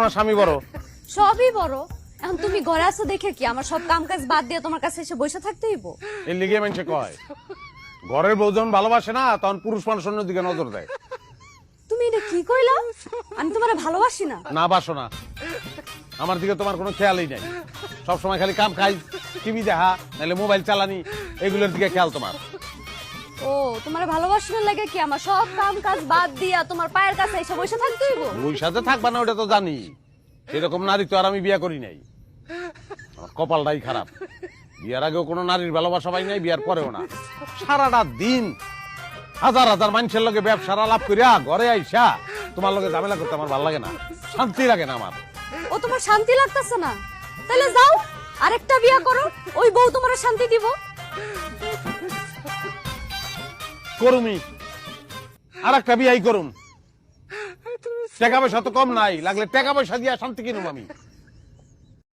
না স্বামী বড়? সবই বড়। এখন তুমি ঘরে আছো দেখে কি আমার সব কাম কাজ বাদ দিয়ে তোমার কাছে এসে বসে থাকতে হইব? এর লিগে মানুষে কয় ঘরের বউ যখন ভালোবাসে না তখন পুরুষ মানুষ অন্যদিকে নজর দেয়। তুমি এটা কি কইলা? আমি তোমারে ভালোবাসি না। না বাসো না, আমার দিকে তোমার কোনো খেয়ালই নাই। সবসময় খালি কাম খাই, টিভি দেখা, নাহলে মোবাইল চালানি, এগুলোর দিকে খেয়াল তোমার। ও তোমার ভালোবাসার লাগে কি আমার সব কাম কাজ বাদ দিয়া তোমার পায়ের কাছে এসে বসে থাকতে হইব? ওই সাথে থাকবা না ওটা তো জানি, সেরকম নারী তো আর আমি বিয়ে করি নাই। আমার কপালটাই খারাপ, বিয়ার আগেও কোনো নারীর ভালোবাসা পাই নাই, বিয়ার পরেও না। সারাটা দিন হাজার হাজার মানুষের লগে ব্যবসার আলাপ করিয়া ঘরে আইসা তোমার লগে ঝামেলা করতে আমার ভালো লাগে না, শান্তি লাগে না আমার। ও তোমার শান্তি লাগতেছে না? তাহলে যাও আরেকটা বিয়ে করো, ওই বউ তোমার শান্তি দিব। করুমি, আর একটা বিয়াই করুম। টাকা পয়সা তো কম নাই, লাগলে টাকা পয়সা দিয়া শান্তি কিনুম আমি।